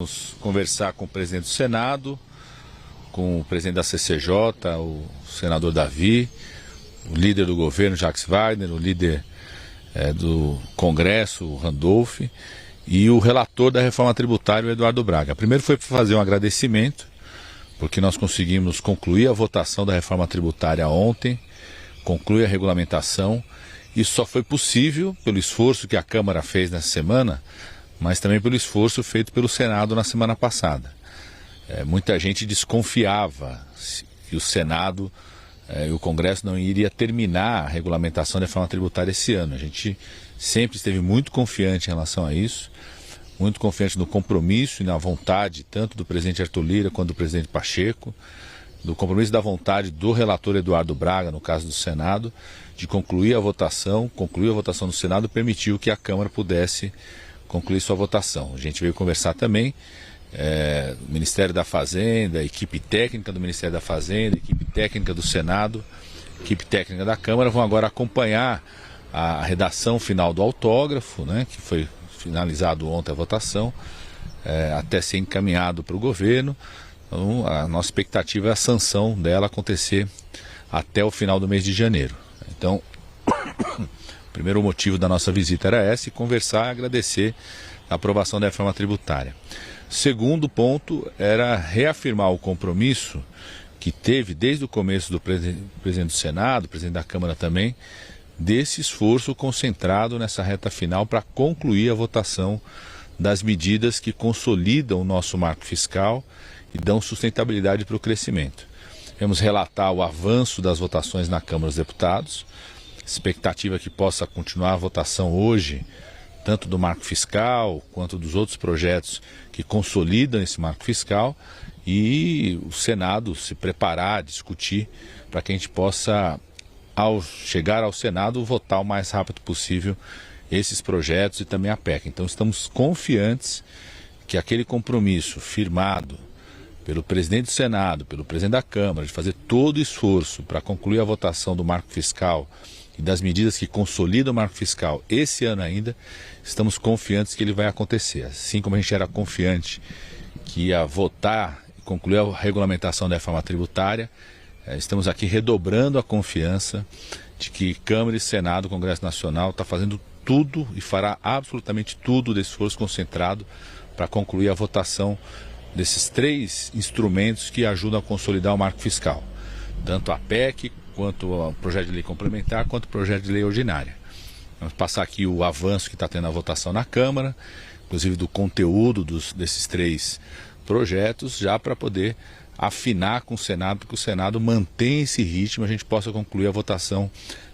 Vamos conversar com o presidente do Senado, com o presidente da CCJ, o senador Davi, o líder do governo, Jacques Wagner, o líder do Congresso, o Randolph, e o relator da reforma tributária, o Eduardo Braga. Primeiro foi para fazer um agradecimento, porque nós conseguimos concluir a votação da reforma tributária ontem, concluir a regulamentação. Isso só foi possível pelo esforço que a Câmara fez nessa semana, mas também pelo esforço feito pelo Senado na semana passada. Muita gente desconfiava que o Senado e o Congresso não iria terminar a regulamentação da reforma tributária esse ano. A gente sempre esteve muito confiante em relação a isso, muito confiante no compromisso e na vontade tanto do presidente Arthur Lira quanto do presidente Pacheco, do compromisso e da vontade do relator Eduardo Braga, no caso do Senado, de concluir a votação no Senado permitiu que a Câmara pudesse concluir sua votação. A gente veio conversar também, o Ministério da Fazenda, a equipe técnica do Ministério da Fazenda, a equipe técnica do Senado, a equipe técnica da Câmara, vão agora acompanhar a redação final do autógrafo, que foi finalizado ontem a votação, até ser encaminhado para o governo. Então, a nossa expectativa é a sanção dela acontecer até o final do mês de janeiro. Então, o primeiro motivo da nossa visita era esse, conversar e agradecer a aprovação da reforma tributária. Segundo ponto era reafirmar o compromisso que teve desde o começo do presidente do Senado, presidente da Câmara também, desse esforço concentrado nessa reta final para concluir a votação das medidas que consolidam o nosso marco fiscal e dão sustentabilidade para o crescimento. Vamos relatar o avanço das votações na Câmara dos Deputados, expectativa que possa continuar a votação hoje, tanto do marco fiscal quanto dos outros projetos que consolidam esse marco fiscal, e o Senado se preparar, discutir, para que a gente possa, ao chegar ao Senado, votar o mais rápido possível esses projetos e também a PEC. Então estamos confiantes que aquele compromisso firmado pelo presidente do Senado, pelo presidente da Câmara, de fazer todo o esforço para concluir a votação do marco fiscal e das medidas que consolidam o marco fiscal esse ano ainda, estamos confiantes que ele vai acontecer. Assim como a gente era confiante que ia votar e concluir a regulamentação da reforma tributária, estamos aqui redobrando a confiança de que Câmara e Senado, Congresso Nacional, está fazendo tudo e fará absolutamente tudo desse esforço concentrado para concluir a votação desses três instrumentos que ajudam a consolidar o marco fiscal, tanto a PEC, quanto o projeto de lei complementar, quanto o projeto de lei ordinária. Vamos passar aqui o avanço que está tendo a votação na Câmara, inclusive do conteúdo desses três projetos, já para poder afinar com o Senado, para que o Senado mantenha esse ritmo, a gente possa concluir a votação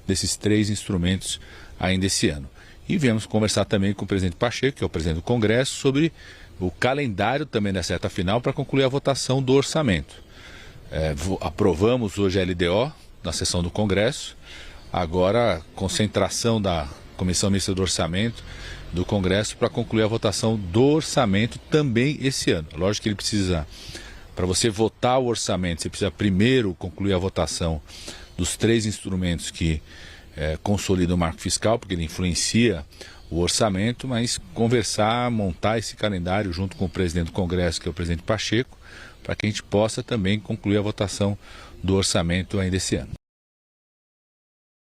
desses três instrumentos ainda esse ano. E viemos conversar também com o presidente Pacheco, que é o presidente do Congresso, sobre o calendário também dessa reta final para concluir a votação do orçamento. Aprovamos hoje a LDO na sessão do Congresso, agora concentração da Comissão Mista do Orçamento do Congresso para concluir a votação do orçamento também esse ano. Lógico que ele precisa, para você votar o orçamento, você precisa primeiro concluir a votação dos três instrumentos que consolidam o marco fiscal, porque ele influencia o orçamento, mas conversar, montar esse calendário junto com o presidente do Congresso, que é o presidente Pacheco, para que a gente possa também concluir a votação do orçamento ainda esse ano.